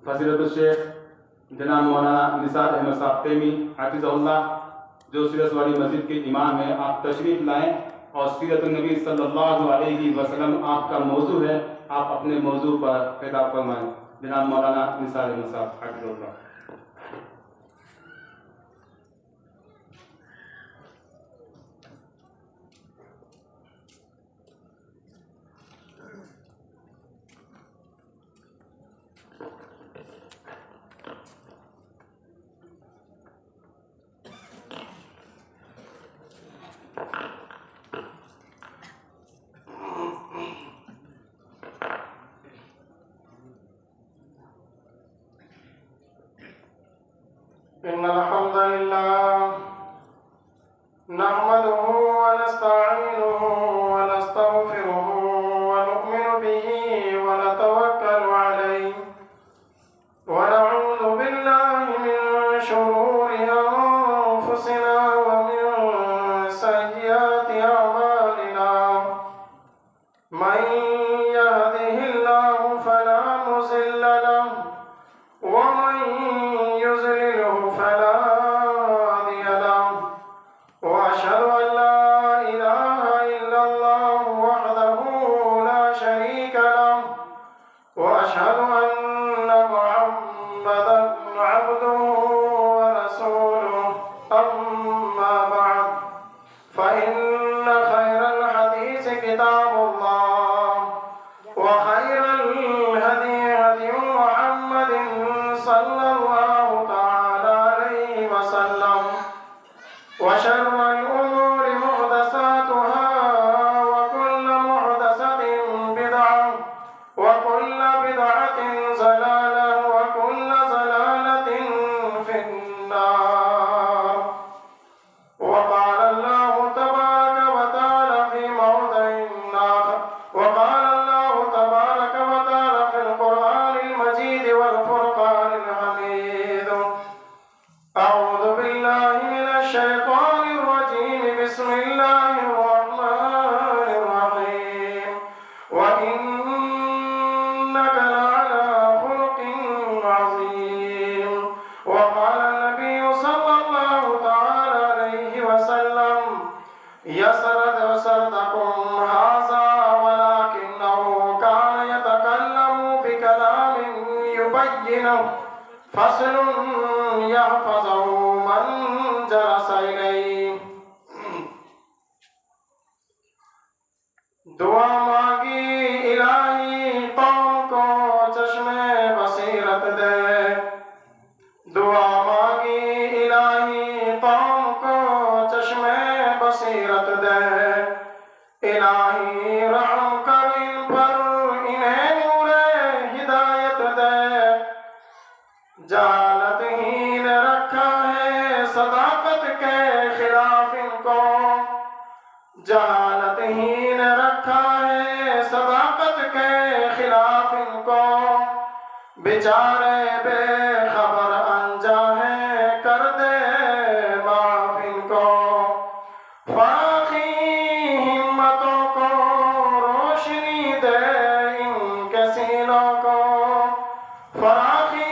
فضیلت الشیخ جناب مولانا نثار احمد صاحب تیمی حافظہ اللہ جو سیرت والی مسجد کے امام ہیں، آپ تشریف لائیں اور سیرت النبی صلی اللہ علیہ وسلم آپ کا موضوع ہے، آپ اپنے موضوع پر خطاب فرمائیں۔ جناب مولانا نثار احمد صاحب حافظہ اللہ۔ إن الحمد لله نحمده ونستعينه ونستغفره ونؤمن به ونتوكل عليه ونعوذ بالله من شرور أنفسنا ومن سيئات أعمالنا من يهده الله فلا مضل له ومن يضلله فلا هادي له وأشهد أن لا إله إلا الله وحده لا شريك له وأشهد أن محمدا عبده ورسوله أما بعد فإن خير الحديث كتاب الله وخير الهدي هدي محمد صلى الله تعالى عليه وسلم وشر الأمور محدثاتها وكل محدثة بدعة وكل بدعة ضلالة وكل ضلالة في النار وقال الله تبارك وتعالى في موضع آخر وقال الله تبارك وتعالى في القرآن المجيد والفرقان الحميد أعوذ بالله من الشيطان الرجيم بسم الله الرحمن الرحيم وإنك لعلى خلق عظيم وقال النبي صلى الله تعالى عليه وسلم يسردكم هذا ولكنه كان يتكلم بكلام يبينه فصل يحفظه من جلس إليه دعا مانگی الہی قوم کو چشم بصیرت دے دعا مانگی الہی قوم کو چشم بصیرت دے الہی رحم کر ان پر انہیں نور ہدایت دے جہالت ہی نے رکھا ہے صداقت کے خلاف ان کو جہالت ہی نے رکھا ہے صداقت کے خلاف ان کو بیچارے بے خبر انجانے کر دے معاف ان کو فراخی ہمتوں کو روشنی دے ان کے سینوں کو فراخی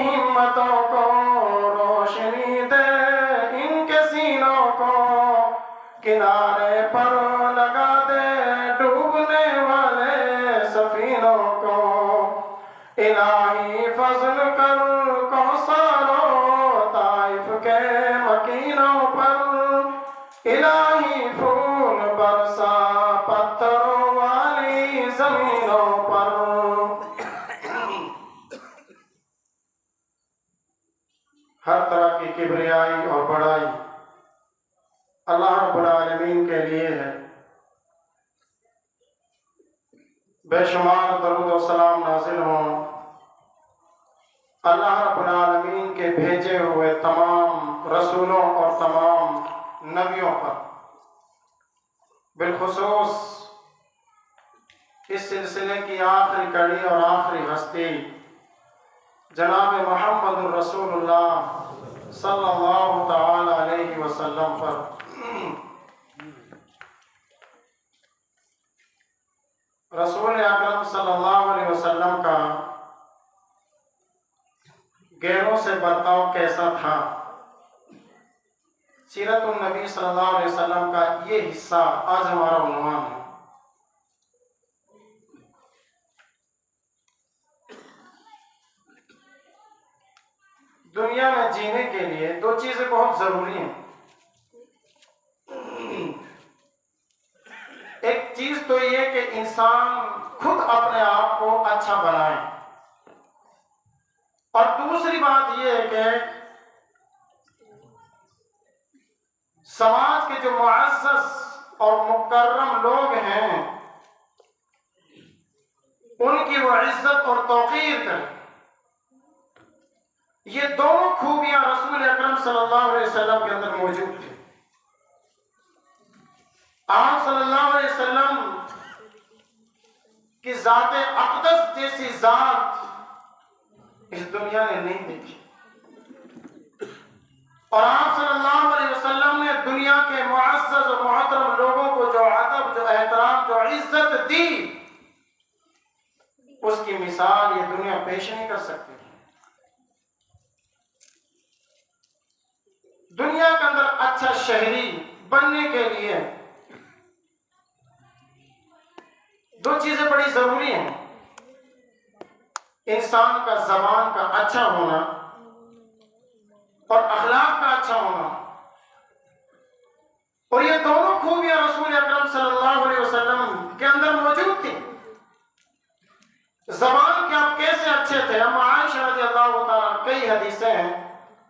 ہمتوں کو روشنی دے ان کے سینوں کو کنارے پر لگا دے ڈوبنے والے سفینوں کو الہی فضل کر کوثر و طائف کے مکینوں پر الہی پھول برسا پتھروں والی زمینوں پر ہر طرح کی کبریائی اور بڑائی اللہ رب العالمین کے لیے ہے۔ بے شمار درود و سلام نازل ہوں اللہ رب العالمین کے بھیجے ہوئے تمام رسولوں اور تمام نبیوں پر، بالخصوص اس سلسلے کی آخری کڑی اور آخری ہستی جناب محمد الرسول اللہ صلی اللہ تعالی علیہ وسلم پر۔ رسول اکرم صلی اللہ علیہ وسلم کا غیروں سے برتاؤ کیسا تھا۔ سیرت النبی صلی اللہ علیہ وسلم کا یہ حصہ آج ہمارا عنوان ہے۔ دنیا میں جینے کے لیے دو چیزیں بہت ضروری ہیں۔ ایک چیز تو یہ کہ انسان خود اپنے آپ کو اچھا بنائے، اور دوسری بات یہ ہے کہ سماج کے جو معزز اور مکرم لوگ ہیں ان کی وہ عزت اور توقیر کرے۔ یہ دونوں خوبیاں رسول اکرم صلی اللہ علیہ وسلم کے اندر موجود تھیں۔ آپ صلی اللہ علیہ وسلم کی ذات اقدس جیسی ذات اس دنیا نے نہیں دیکھی، اور آپ صلی اللہ علیہ وسلم نے دنیا کے معزز اور محترم لوگوں کو جو ادب، جو احترام، جو عزت دی، اس کی مثال یہ دنیا پیش نہیں کر سکتی۔ دنیا کے اندر اچھا شہری بننے کے لیے دو چیزیں بڑی ضروری ہیں۔ انسان کا زبان کا اچھا ہونا اور اخلاق کا اچھا ہونا، اور یہ دونوں خوبیاں رسول اکرم صلی اللہ علیہ وسلم کے اندر موجود تھی۔ زبان کے آپ کیسے اچھے تھے؟ ہم عائشہ رضی اللہ تعالیٰ، کئی حدیثیں ہیں،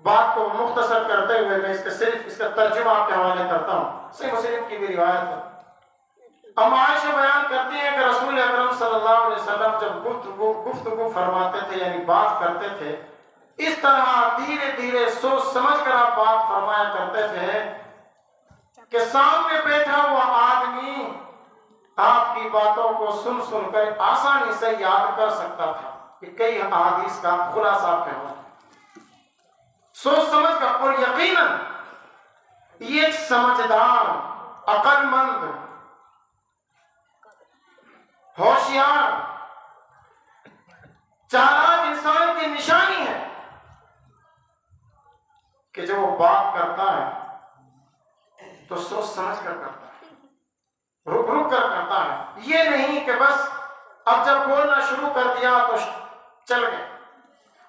بات کو مختصر کرتے ہوئے میں صرف اس کا ترجمہ آپ کے حوالے کرتا ہوں۔ صحیح مسلم کی بھی روایت ہے۔ ہم عائشہ بیان کرتی ہیں کہ رسول اکرم صلی اللہ علیہ وسلم جب گفتگو فرماتے تھے، یعنی بات کرتے تھے، اس طرح دھیرے دھیرے سوچ سمجھ کر آپ بات فرمایا کرتے تھے کہ سامنے بیٹھا ہوا آدمی آپ کی باتوں کو سن سن کر آسانی سے یاد کر سکتا تھا کہ کئی احادیث کا خلاصہ آپ کے ہوا سوچ سمجھ کر۔ اور یقیناً یہ ایک سمجھدار، عقل مند، ہوشیار، چالاک انسان کی نشانی ہے کہ جو وہ بات کرتا ہے تو سوچ سمجھ کر کرتا ہے، رک رک کر کرتا ہے۔ یہ نہیں کہ بس اب جب بولنا شروع کر دیا تو چل گئے،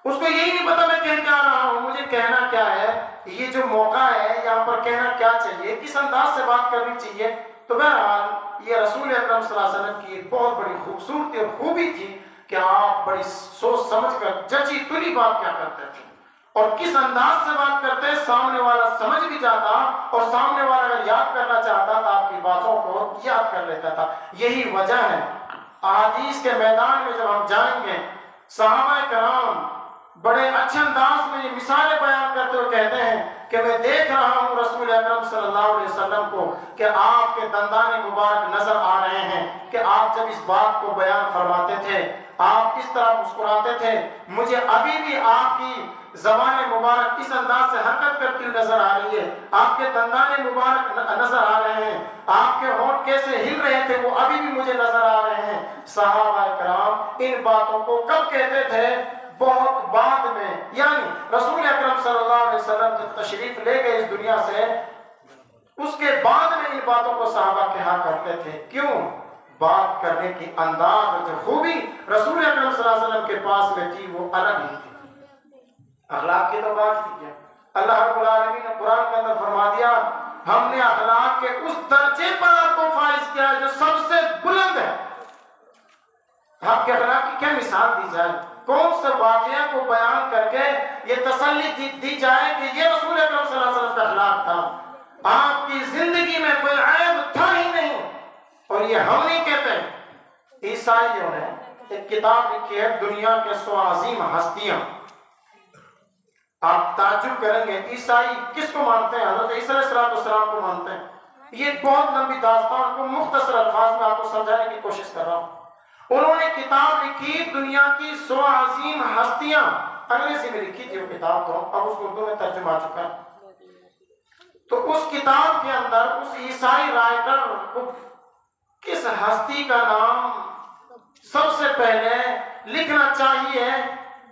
اس کو یہی نہیں پتا میں کہہ کیا رہا ہوں، مجھے کہنا کیا ہے، یہ جو موقع ہے یہاں پر کہنا کیا چاہیے، کس انداز سے بات کرنی چاہیے۔ تو بہرحال یہ رسول اکرم صلی اللہ علیہ وسلم کی ایک بہت بڑی خوبصورتی اور خوبی تھی کہ آپ بڑی سوچ سمجھ کر جچی تلی بات کیا کرتے تھے، اور کس انداز سے بات کرتے، سامنے والا سمجھ بھی جاتا، اور سامنے والا اگر یاد کرنا چاہتا تو آپ کی باتوں کو یاد کر لیتا تھا۔ یہی وجہ ہے احادیث کے میدان میں جب ہم جائیں گے، صحابہ کرام بڑے اچھے انداز میں یہ مثالیں بیان کرتے ہوئے کہتے ہیں کہ میں دیکھ رہا ہوں رسول اکرم صلی اللہ علیہ وسلم کو کہ آپ کے دندان مبارک نظر آ رہے ہیں کہ آپ جب اس بات کو بیان فرماتے تھے آپ اس طرح مسکراتے تھے، مجھے ابھی بھی آپ کی زبان مبارک اس انداز سے حرکت کرتی ہوئی نظر آ رہی ہے، آپ کے دندان مبارک نظر آ رہے ہیں، آپ کے ہونٹ کیسے ہل رہے تھے وہ ابھی بھی مجھے نظر آ رہے ہیں۔ صحابہ کرام ان باتوں کو کب کہتے تھے؟ بہت بعد میں، یعنی رسول اکرم صلی اللہ علیہ وسلم جب تشریف لے گئے اس دنیا سے، اس کے بعد میں ان باتوں کو صحابہ کہا کرتے تھے۔ کیوں؟ بات کرنے کی انداز اور جو خوبی رسول اکرم صلی اللہ علیہ وسلم کے پاس میں تھی وہ الگ ہی تھی۔ اخلاق کی تو بات تھی کیا، اللہ رب العالمین نے قرآن کے اندر فرما دیا ہم نے اخلاق کے اس درجے پر آپ کو فائز کیا جو سب سے بلند ہے۔ آپ کے اخلاق کی کیا مثال دی جائے، کون سے واقعہ کو بیان کر کے یہ تسلی دی جائے کہ یہ رسول اکرم صلی اللہ علیہ وسلم کا اخلاق تھا، آپ کی زندگی میں کوئی عیب تھا ہی نہیں۔ اور یہ ہم نہیں کہتے، عیسائیوں نے ایک کتاب لکھی ہے دنیا کے 100 عظیم ہستیاں۔ آپ تعجب کریں گے عیسائی کس کو مانتے ہیں؟ حضرت عیسیٰ علیہ السلام کو مانتے ہیں۔ یہ بہت لمبی داستان کو مختصر الفاظ میں آپ کو سمجھانے کی کوشش کر رہا ہوں۔ انہوں نے کتاب لکھی دنیا کی 100 عظیم ہستیاں، انگریزی میں لکھی تھی وہ کتاب، تو اب اس کو اردو میں ترجمہ آ چکا ہے۔ تو اس کتاب کے اندر اس عیسائی رائٹر کو کس ہستی کا نام سب سے پہلے لکھنا چاہیے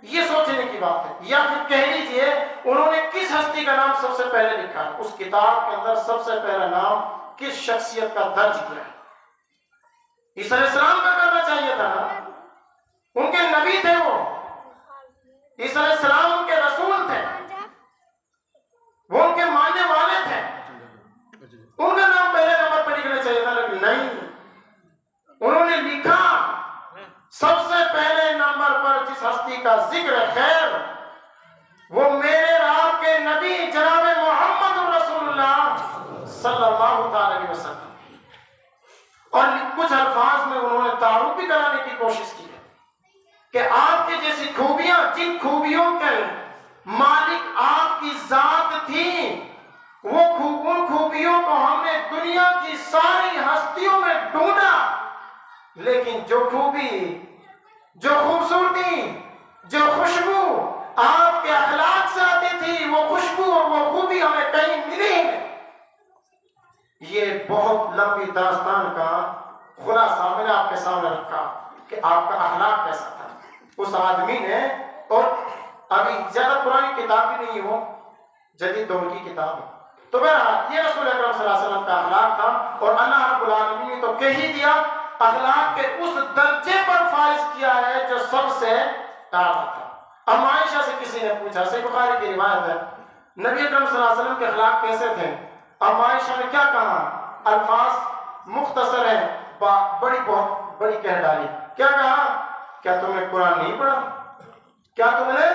یہ سوچنے کی بات ہے. یا پھر کہہ لیجئے انہوں نے کس ہستی کا نام سب سے پہلے لکھا ہے؟ اس کتاب کے اندر سب سے پہلا نام کس شخصیت کا درج کیا ہے؟ عیسیٰ علیہ السلام کا کرنا چاہیے تھا نا. ان کے نبی تھے وہ. عیسیٰ علیہ السلام ان کے رسول تھے, وہ ان کے ماننے والے تھے. ان کا نام پہلے نمبر پر لکھنا چاہیے تھا, لیکن نہیں. انہوں نے لکھا سب سے پہلے نمبر پر جس ہستی کا ذکر خیر وہ میرے اور آپ کے نبی جناب محمد رسول اللہ صلی اللہ علیہ وسلم. اور کچھ الفاظ میں انہوں نے تعارف بھی کرانے کی کوشش کی ہے کہ آپ کی جیسی خوبیاں, جن خوبیوں کے مالک آپ کی ذات تھی, وہ ان خوبیوں کو ہم نے دنیا کی ساری ہستیوں میں ڈھونڈا, لیکن جو خوبی, جو خوبصورتی, جو خوشبو آپ کے اخلاق سے آتی تھی, وہ خوشبو اور وہ خوبی ہمیں کہیں ملی ہی نہیں. یہ بہت لمبی داستان کا خلاصہ میں نے آپ کے سامنے رکھا کہ آپ کا اخلاق کیسا تھا. اس آدمی نے, اور ابھی زیادہ پرانی کتاب بھی نہیں, وہ جدید دور کی کتاب ہے. تو بہرحال یہ رسول اکرم صلی اللہ علیہ وسلم کا اخلاق تھا, اور اللہ رب العالمین نے تو کہہ ہی دیا اخلاق کے اس درجے پر فائز کیا ہے جو سب سے اعلیٰ تھا. اب عائشہ سے کسی نے پوچھا, صحیح بخاری کی روایت ہے, نبی اکرم صلی اللہ علیہ وسلم کے اخلاق کیسے تھے؟ اب عائشہ نے کیا کہا؟ الفاظ مختصر ہیں, بہت بڑی کہہ ڈالی. کیا کہا؟ کیا تم نے قرآن نہیں پڑھا؟ کیا تم نے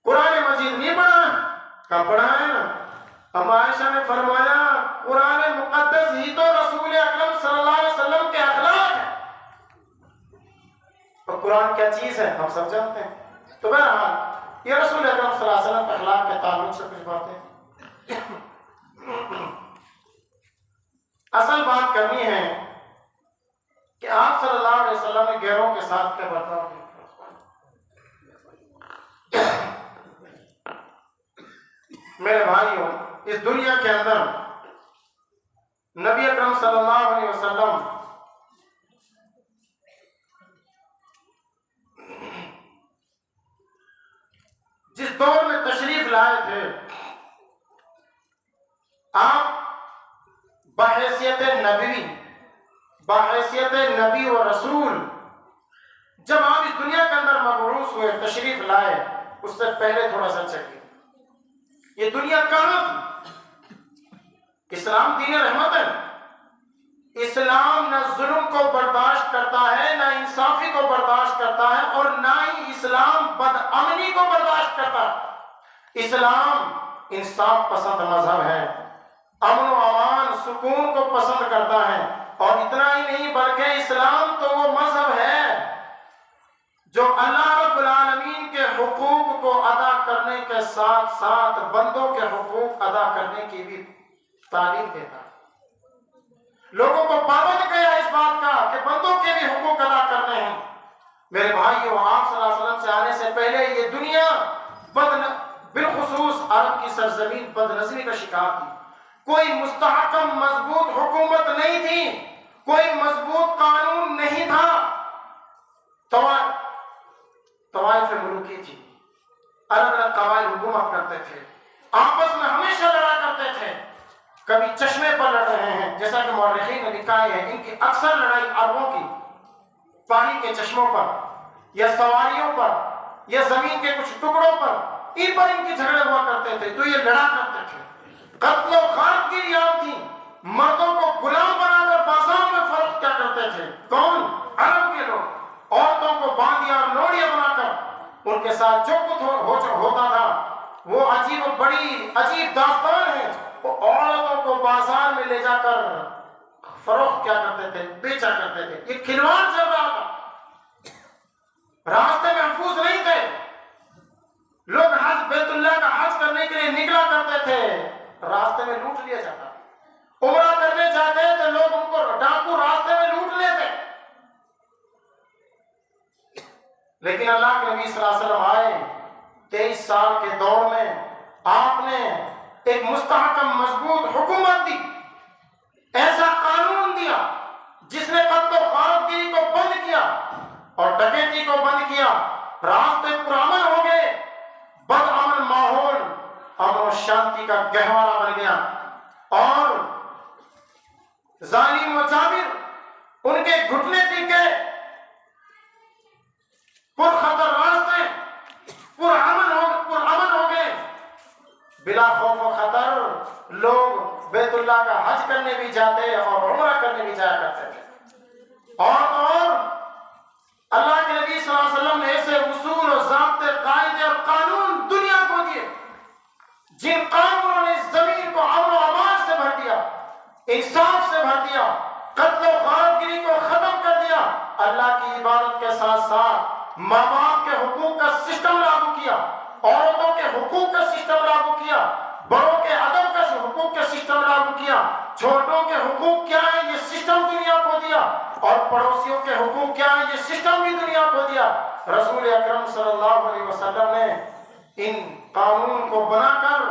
قرآن مجید نہیں پڑھا؟ کہا پڑھا ہے نا. اب عائشہ نے فرمایا قرآن مقدس ہی تو رسول اکرم صلی اللہ علیہ وسلم کے اخلاق ہیں, اور قرآن کیا چیز ہے ہم سب جانتے ہیں. تو بہرحال یہ رسول اکرم صلی اللہ علیہ وسلم کے اخلاق کے تعلق سے کچھ باتیں. اصل بات کرنی ہے کہ آپ صلی اللہ علیہ وسلم نے غیروں کے ساتھ کیا برتاؤ کیا. میرے بھائیوں, اس دنیا کے اندر نبی اکرم صلی اللہ علیہ وسلم جس دور میں تشریف لائے تھے, آپ بحیثیت نبی و رسول جب آپ اس دنیا کے اندر مبعوث ہوئے, تشریف لائے, اس سے پہلے تھوڑا سا چلیے. یہ دنیا کہاں تھی؟ اسلام دین رحمت ہے. اسلام نہ ظلم کو برداشت کرتا ہے, نہ انصافی کو برداشت کرتا ہے, اور نہ ہی اسلام بدامنی کو برداشت کرتا ہے. اسلام انصاف پسند مذہب ہے, امن و امان سکون کو پسند کرتا ہے. اور اتنا ہی نہیں بلکہ اسلام تو وہ مذہب ہے جو اللہ رب العالمین کے حقوق کو ادا کرنے کے ساتھ ساتھ بندوں کے حقوق ادا کرنے کی بھی تعلیم دیتا ہے. لوگوں کو پابند کیا اس بات کا کہ بندوں کے بھی حقوق ادا کرنے ہیں. میرے بھائیوں, آپ صلی اللہ علیہ وسلم سے آنے سے پہلے یہ دنیا بالخصوص عرب کی سرزمین بدنظمی کا شکار تھی. کوئی مستحکم مضبوط حکومت نہیں تھی, کوئی مضبوط قانون نہیں تھا. طوائف ملوکی تھی, الگ الگ قبائل حکومت کرتے تھے, آپس میں ہمیشہ لڑا کرتے تھے. کبھی چشمے پر لڑ رہے ہیں, جیسا کہ مورخین نے لکھا ہے ان کی اکثر لڑائی عربوں کی پانی کے چشموں پر یا سواریوں پر یا زمین کے کچھ ٹکڑوں پر, ان پر ان کی جھگڑے ہوا کرتے تھے. تو یہ لڑا کرتے تھے. قتل و غارت کی ریاض تھی. مردوں کو غلام بنا کر بازار میں فروخت کیا کرتے تھے. کون؟ عرب کے لوگ. عورتوں کو باندیاں اور لوڑیاں بنا کر ان کے ساتھ جو کچھ ہوتا تھا وہ بڑی عجیب داستان ہے. وہ عورتوں کو بازار میں لے جا کر فروخت کیا کرتے تھے, بیچا کرتے تھے. یہ کھلواڑ چل رہا تھا. راستے محفوظ نہیں تھے. لوگ حج بیت اللہ کا حج کرنے کے لیے نکلا کرتے تھے, راستے میں لوٹ لیا جاتا. عمرہ کرنے جاتے تو لوگ ان کو ڈاکو راستے میں لوٹ لیتے. لیکن اللہ کے نبی صلی اللہ علیہ وسلم آئے, 23 سال کے دور میں آپ نے ایک مستحکم مضبوط حکومت دی, ایسا قانون دیا جس نے قتل و غارت گیری کو بند کیا اور ڈکیتی کو بند کیا راستے پرامن ہو گئے، بدامن ماحول امن و شانتی کا گہوارہ بن گیا، اور ظالم و جابر ان کے گھٹنے ٹکے، پرخطر راستے پرامن ہو گئے، بلا خوف و خطر لوگ بیت اللہ کا حج کرنے بھی جاتے اور عمرہ کرنے بھی جایا کرتے تھے، اور اللہ کے نبی صلی اللہ علیہ وسلم نے ایسے اصول و ضابطے، قاعدے اور قانون دنیا کو دیے جن قانونوں نے زمین کو امن و امان سے بھر دیا، انصاف سے بھر دیا، قتل و غارت گری کو ختم کر دیا، اللہ کی عبادت کے ساتھ ساتھ ماں باپ کے حقوق کا سسٹم لاگو کیا، عورتوں کے حقوق کا سسٹم لاگو کیا، بڑوں کے ادب کا حقوق کا سسٹم لاگو کیا، چھوٹوں کے حقوق کیا ہے یہ سسٹم دنیا کو دیا، اور پڑوسیوں کے حقوق کیا ہے یہ سسٹم بھی دنیا کو دیا۔ رسول اکرم صلی اللہ علیہ وسلم نے ان قانون کو بنا کر،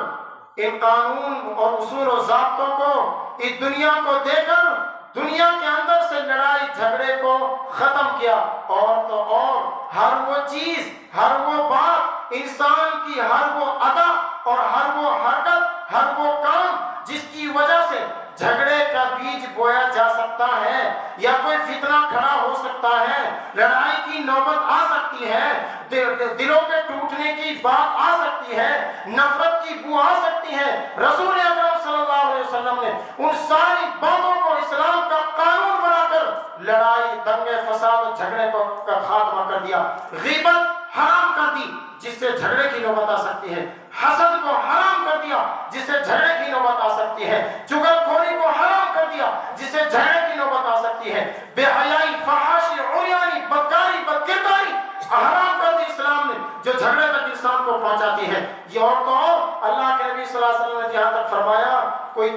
ان قانون اور اصول و ضابطوں کو اس دنیا کو دے کر دنیا کے اندر سے لڑائی جھگڑے کو ختم کیا، اور تو اور ہر وہ چیز، ہر وہ بات، انسان کی ہر وہ ادا اور ہر وہ حرکت، ہر وہ کام جس کی وجہ سے جھگڑے کا بیج بویا جا سکتا ہے یا کوئی فتنہ کھڑا ہو سکتا ہے، لڑائی کی نوبت آ سکتی ہے، دلوں کے ٹوٹنے کی بات آ سکتی ہے، نفرت کی بو آ سکتی ہے، رسول اکرم صلی اللہ علیہ وسلم نے ان ساری باتوں کو اسلام کا قانون بنا کر لڑائی، دنگے فساد اور جھگڑے کا خاتمہ کر دیا، غیبت حرام کر دی جس سے جھگڑے کی نوبت آ سکتی ہے، حسد کو حرام کر دیا جس سے جھگڑے کی نوبت آ سکتی ہے، چغل خوری کو حرام کر دیا جس سے جھگڑے کی نوبت آ سکتی ہے، بے حیائی، فحاشی، عریانی، بدکاری، بدکرداری حرام کر دی اسلام نے جو جھگڑے تک انسان کو پہنچاتی ہے۔ یہ اور تو اور اللہ کے نبی صلی اللہ علیہ وسلم نے یہاں تک فرمایا، کوئی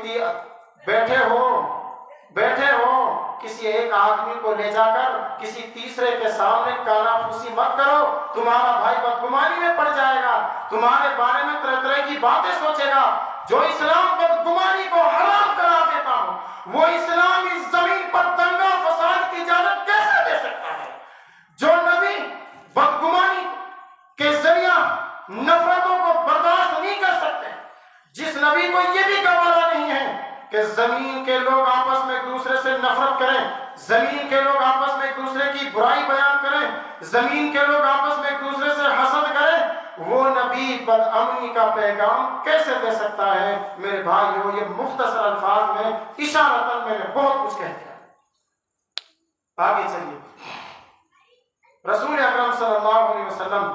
بیٹھے ہو کسی ایک آدمی کو لے جا کر کسی تیسرے کے سامنے کانا پھوسی مت کرو، تمہارا بھائی بدگمانی میں پڑ جائے گا، تمہارے بارے میں طرح طرح کی باتیں سوچے گا۔ جو اسلام بدگمانی کو حرام کرا دیتا ہو، وہ اسلام اس زمین پر دنگا فساد کی اجازت کیسے دے سکتا ہے؟ جو نبی بدگمانی کے ذریعہ نفرتوں کو برداشت نہیں کر سکتے، جس نبی کو یہ بھی گوارا نہیں ہے کہ زمین کے لوگ آپس میں ایک دوسرے سے نفرت کریں، زمین کے لوگ آپس میں ایک دوسرے کی برائی بیان کریں، زمین کے لوگ آپس میں ایک دوسرے سے حسد کریں، وہ نبی بدامنی کا پیغام کیسے دے سکتا ہے؟ میرے بھائیو، یہ مختصر الفاظ میں اشارتاً میں نے بہت کچھ کہہ دیا۔ آگے چلیے، رسول اکرم صلی اللہ علیہ وسلم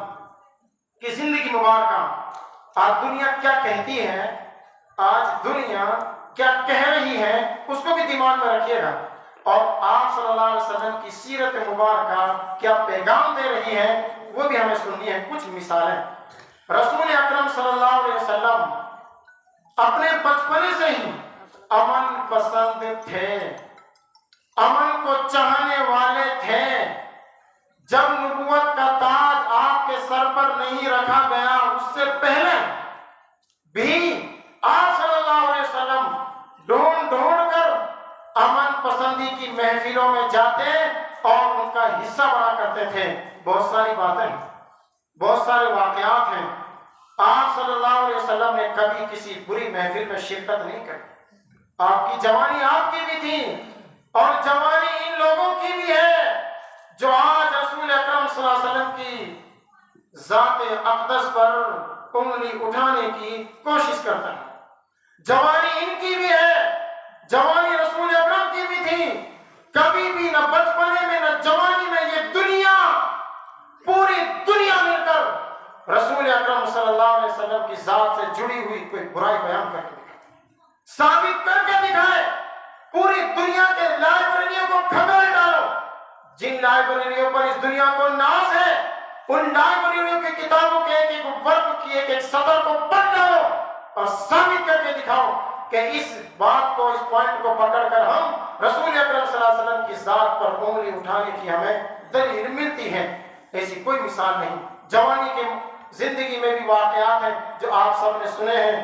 کی زندگی مبارکہ آج دنیا کیا کہتی ہے، آج دنیا کیا کہہ رہی ہے، اس کو بھی دماغ میں رکھیے گا، اور آپ صلی اللہ علیہ وسلم کی سیرت مبارکہ کیا پیغام دے رہی ہے وہ بھی ہمیں سننی ہے۔ کچھ مثالیں، رسول اکرم صلی اللہ علیہ وسلم اپنے بچپنے سے ہی امن پسند تھے، امن کو چاہنے والے تھے۔ جب نبوت کا تاج آپ کے سر پر نہیں رکھا گیا، اس سے پہلے بھی آپ صلی اللہ علیہ وسلم ڈھونڈ کر امن پسندی کی محفلوں میں جاتے اور ان کا حصہ بنا کرتے تھے۔ بہت ساری باتیں، بہت سارے واقعات ہیں۔ آپ صلی اللہ علیہ وسلم نے کبھی کسی بری محفل میں شرکت نہیں کی۔ آپ کی جوانی آپ کی بھی تھی، اور جوانی ان لوگوں کی بھی ہے جو آج رسول اکرم صلی اللہ علیہ وسلم کی ذات اقدس پر انگلی اٹھانے کی کوشش کرتا ہے۔ جوانی ان کی بھی ہے، جوانی رسول اکرم کی بھی تھی۔ کبھی بھی نہ بچپنے میں نہ جوانی میں یہ دنیا، پوری دنیا مل کر رسول اکرم صلی اللہ علیہ وسلم کی ذات سے جڑی ہوئی کوئی برائی بیان کر کے دکھائے، ثابت کر کے دکھائے۔ پوری دنیا کے لائبریریوں کو کھنگال ڈالو، جن لائبریریوں پر اس دنیا کو ناز ہے، ان لائبریریوں کی کتابوں کے ایک ورق کی ایک سطر کو پڑھ ڈالو اور ثابت کر کے دکھاؤ کہ اس بات کو، اس پوائنٹ کو پکڑ کر ہم رسول اکرم صلی اللہ علیہ وسلم کی ذات پر انگلی اٹھانے کی ہمیں دلیل ملتی ہے۔ ایسی کوئی مثال نہیں۔ جوانی کے زندگی میں بھی واقعات ہیں جو آپ سب نے سنے ہیں،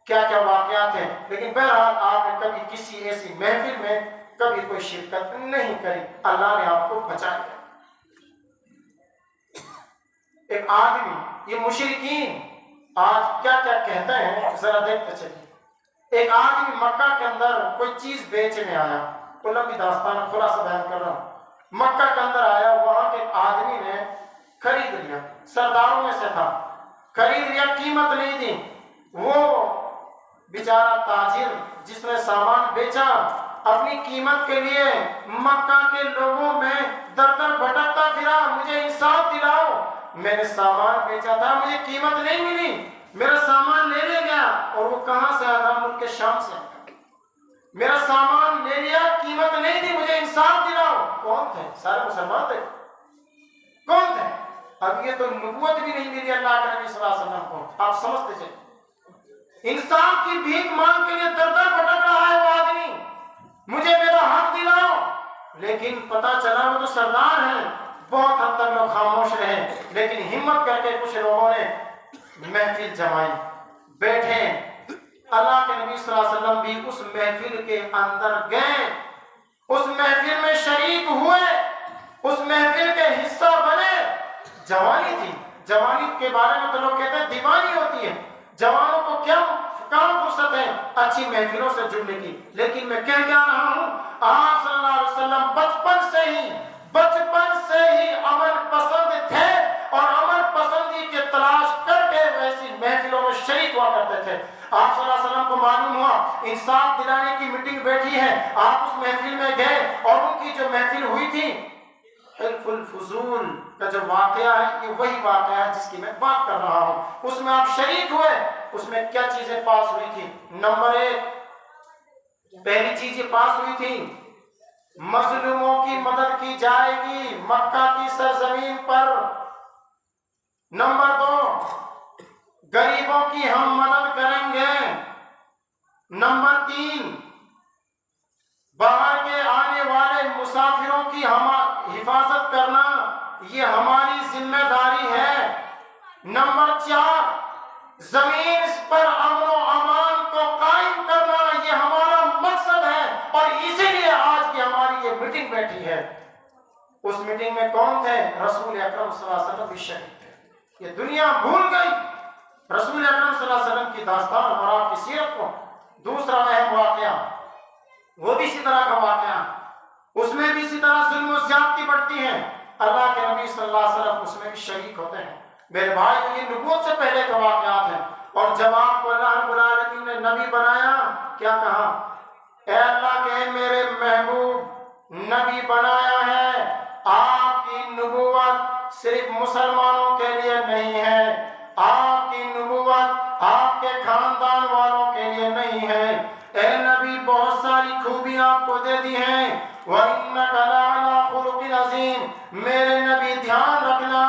کیا کیا واقعات ہیں، لیکن بہرحال آپ نے کبھی کسی ایسی محفل میں کبھی کوئی شرکت نہیں کری، اللہ نے آپ کو بچا لیا۔ ایک آدمی، یہ مشرکین آج کیا کیا کہتے ہیں ذرا دیکھتے چلیے۔ ایک آدمی مکہ کے اندر کوئی چیز بیچنے آیا، کوئی لمبی داستان خلاصہ بیان کر رہا ہوں۔ مکہ کے اندر آیا، وہاں کے آدمی نے خرید لیا، سرداروں میں سے تھا، خرید لیا، قیمت نہیں دی۔ وہ بیچارہ تاجر جس نے سامان بیچا اپنی قیمت کے لیے مکہ کے لوگوں میں در در بھٹکتا پھرا، مجھے انصاف دلاؤ، میں نے سامان بیچا تھا، مجھے قیمت نہیں ملی، میرا سامان لے لے گیا۔ اور وہ کہاں سے آیا تھا؟ ملک کے شام سے آیا، میرا سامان لے لیا، قیمت نہیں دی، مجھے انصاف دلاؤ۔ کون تھے؟ سارے مسلمان تھے۔ کون تھے؟ اب یہ تو نبوت بھی نہیں ملی اللہ کے نبی صلی اللہ علیہ وسلم کو، آپ سمجھتے چلیں۔ انصاف کی بھیک مانگ کے لیے در در بھٹک رہا ہے وہ آدمی، مجھے میرا حق دلاؤ۔ لیکن پتا چلا وہ تو سردار ہیں، بہت حد تک لوگ خاموش رہے، لیکن ہمت کر کے کچھ لوگوں نے محفل جمائی، بیٹھے۔ اللہ کے نبی صلی اللہ علیہ وسلم بھی اس محفل کے اندر گئے، اس محفل میں شریک ہوئے، اس محفل کے حصہ بنے۔ جوانی تھی، جوانی کے بارے میں تو لوگ کہتے ہیں دیوانی ہوتی ہے، جوانوں کو کیا کام فرصت ہے اچھی محفلوں سے جڑنے کی۔ لیکن میں کہہ کیا رہا ہوں، آپ صلی اللہ علیہ وسلم بچپن سے ہی امن پسند تھے، اور امن پسندی کے تلاش کر کے ایسی محفلوں میں شریک ہوا کرتے تھے۔ آپ صلی اللہ علیہ وسلم کو معلوم ہوا انصاف دلانے کی میٹنگ بیٹھی ہے، آپ اس محفل میں گئے، اور ان کی جو محفل ہوئی تھی حلف الفضول کا جو واقعہ ہے، یہ وہی واقعہ ہے جس کی میں بات کر رہا ہوں۔ اس میں آپ شریک ہوئے، اس میں کیا چیزیں پاس ہوئی تھی؟ نمبر 1، پہلی چیز یہ پاس ہوئی تھی، مظلوموں کی مدد کی جائے گی مکہ کی سرزمین پر۔ نمبر 2، غریبوں کی ہم مدد کریں گے۔ نمبر 3، باہر کے آنے والے مسافروں کی ہم حفاظت کرنا، یہ ہماری ذمہ داری ہے۔ نمبر 4، زمین اس پر امن و امان کو قائم کرنا، یہ ہمارا مقصد ہے، اور اسی لیے آج کی ہماری یہ میٹنگ بیٹھی ہے۔ اس میٹنگ میں کون تھے؟ رسول اکرم صلی اللہ علیہ وسلم بھی شریک تھے۔ یہ دنیا بھول گئی رسول اکرم صلی اللہ علیہ وسلم کی داستان اور آپ کی سیرت کو۔ دوسرا اہم واقعہ، وہ بھی اسی طرح کا واقعہ، اس میں بھی اسی طرح ظلم و زیادتی بڑھتی ہے، اللہ کے نبی صلی اللہ علیہ وسلم اس میں بھی شریک ہوتے ہیں۔ میرے بھائی، یہ نبوت سے پہلے کے واقعات ہیں، اور جب آپ کو اللہ رب العالمین نے نبی بنایا، کیا کہا؟ اے اللہ کے میرے محبوب، نبی بنایا ہے، آپ کی نبوت صرف مسلمانوں کے لیے نہیں ہے، آپ کی نبوت آپ کے خاندان والوں کے لیے نہیں ہے۔ اے نبی، بہت ساری خوبیاں آپ کو دے دی ہیں، وَإِنَّكَ لَعَلَىٰ خُلُقٍ عَظِيمٍ۔ میرے نبی دھیان رکھنا،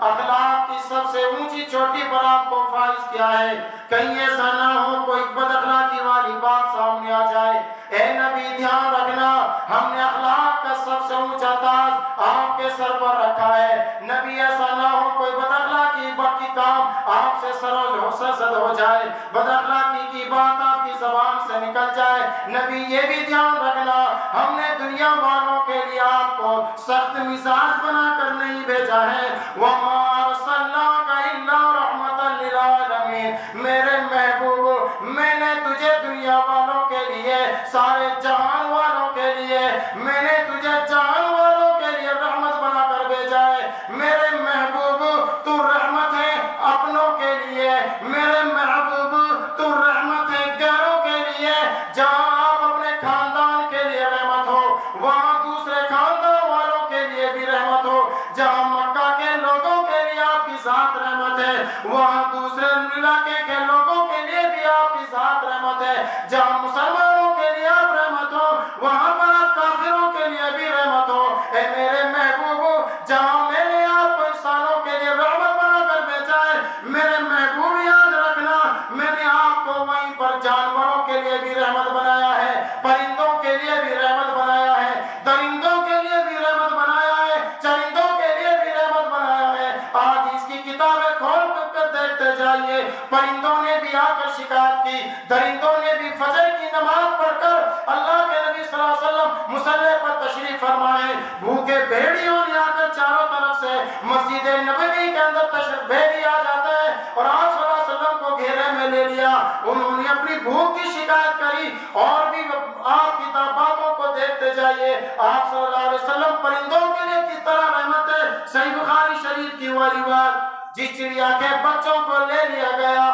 اخلاق کی سب سے اونچی چوٹی پر آپ کو فائز کیا ہے، کہیں ایسا نہ ہو کوئی بد اخلاقی والی بات سامنے آ جائے۔ اے نبی دھیان رکھنا، ہم نے اخلاق کا سب سے اونچا تاج آپ کے سر پر رکھا ہے، نبی ایسا نہ ہو کوئی بد اخلاقی باقی کام آپ سے سرزد ہو جائے، بد اخلاقی کی بات آپ کی زبان سے نکل جائے۔ نبی یہ بھی دھیان رکھنا، ہم نے دنیا والوں کے لیے آپ کو سخت مزاج بنا کر نہیں بھیجا ہے، وَمَا أَرْسَلْنَاكَ إِلَّا رَحْمَةً لِّلْعَالَمِينَ۔ میرے محبوب، میں نے تجھے دنیا والوں کے لیے، سارے جہان والوں کے لیے، میں نے تجھے جہان والوں کے لیے رحمت بنا کر بھیجا ہے۔ میرے محبوب، تو رحمت ہے اپنوں کے لیے، میرے محبوب تو رحمت ہے غیروں کے لیے۔ جہاں آپ اپنے خاندان کے لیے رحمت ہو، وہاں دوسرے خاندان والوں کے لیے بھی رحمت ہو۔ جہاں مکہ کے لوگوں کے لیے آپ کی ذات رحمت ہے، وہاں دوسرے علاقے کے لوگوں کے لیے بھی آپ کی ذات رحمت ہے۔ جہاں مسلمانوں کے لیے آپ رحمت ہو، وہاں پر آپ کافروں کے لیے بھی رحمت ہو۔ اے میرے محبوب، جہاں میں نے آپ کو انسانوں کے لیے رحمت بنا کر بھیجا ہے، میرے محبوب یاد رکھنا، میں نے آپ کو وہیں پر جانوروں کے لیے بھی رحمت بنایا ہے، پرندوں کے لیے بھی رحمت بنایا ہے، درندوں کے لیے بھی رحمت بنایا ہے، چرندوں کے لیے بھی رحمت بنایا ہے۔ آج اس کی کتابیں کھول کر دیکھتے جائیے، پرندوں نے بھی آ کر شکایت کی، درندوں نے بھی فجر کی نماز پڑھ کر اللہ کے نبی صلی اللہ علیہ وسلم مصلی پر تشریف فرمائے، بھوکے بھیڑیوں نے آ کر چاروں طرف سے مسجد نبوی کے اندر تشریف بھیج دیا جاتا ہے اور آپ صلی اللہ علیہ وسلم کو گھیرے میں لے لیا. انہوں نے اپنی بھوک کی شکایت کری. اور بھی آپ کی باتوں کو دیکھتے جائیے. آپ صلی اللہ علیہ وسلم پرندوں کے لیے کس طرح رحمت ہے. صحیح بخاری شریف کی وہ روایت, جس چڑیا کے بچوں کو لے لیا گیا,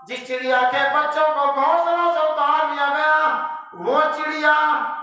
جس چڑیا کے بچوں کو گھونسلوں سے اتار لیا گیا, وہ چڑیا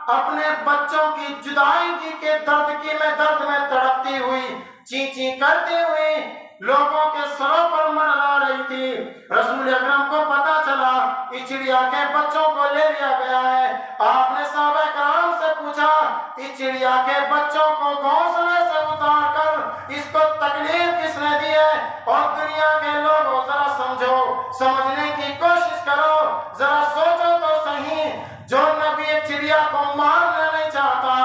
اپنے بچوں کی جدائی کے درد میں تڑپتی ہوئی, چی چی کرتی ہوئی لوگوں کے سروں پر منڈلا رہی تھی. رسول اکرم کو پتا چلا اس چڑیا کے بچوں کو لے لیا گیا ہے. آپ نے صحابہ کرام سے پوچھا, اس چڑیا کے بچوں کو گھونسلے سے اتار کر اس کو تکلیف کس نے دی ہے؟ اور دنیا کے لوگوں ذرا سمجھو, سمجھنے کی کوشش کرو, ذرا سوچو تو صحیح. جو نبی ایک چڑیا کو مارنا نہیں چاہتا,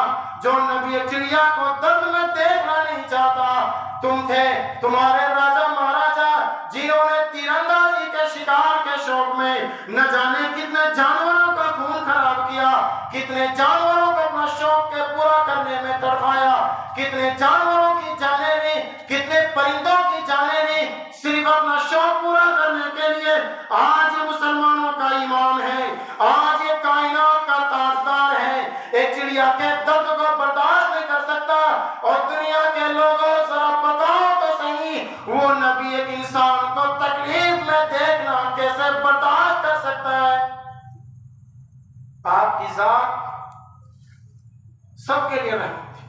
جو نبی ایک چڑیا کو درد میں دیکھنا نہیں چاہتا, تم تھے, تمہارے راجا مہاراجا جنہوں نے تیر اندازی کے شکار کے شوق میں نہ جانے کتنے جانوروں کا خون خراب کیا, کتنے جانوروں کو اپنا شوق کے پورا کرنے میں تڑپایا, کتنے جانوروں کی جانیں لی, کتنے پرندوں کی جانیں لی, صرف اپنا شوق پورا کرنے کے لیے. آج یہ مسلمانوں کا امام ہے, آج یہ کائنات کا تاجدار ہے. ایک چڑیا کے درد کو برداشت نہیں کر سکتا. اور دنیا کے لوگوں ذرا بتاؤ تو صحیح, وہ نبی ایک انسان کو تکلیف میں دیکھنا کیسے برداشت کر سکتا ہے؟ آپ کی ذات سب کے لیے رحمت تھی,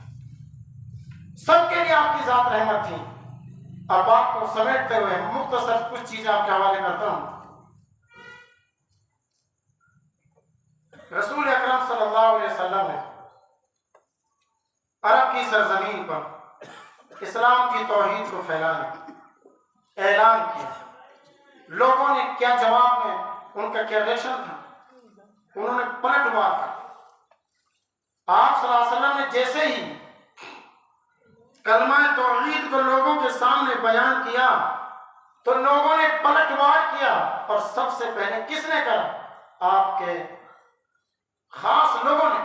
سب کے لیے آپ کی ذات رحمت تھی. اب آپ کو سمیٹتے ہوئے مختصر کچھ چیزیں آپ کے حوالے کرتا ہوں. رسول اکرم صلی اللہ علیہ وسلم نے عرب کی سرزمین پر اسلام کی توحید کو پھیلانے اعلان کیا. لوگوں نے کیا جواب میں, ان کا کیا ریئیکشن تھا؟ انہوں نے پلٹوار کر. آپ صلی اللہ علیہ وسلم نے جیسے ہی کلمہ توحید کو لوگوں کے سامنے بیان کیا تو لوگوں نے پلٹوار کیا. اور سب سے پہلے کس نے کرا؟ آپ کے خاص لوگوں نے.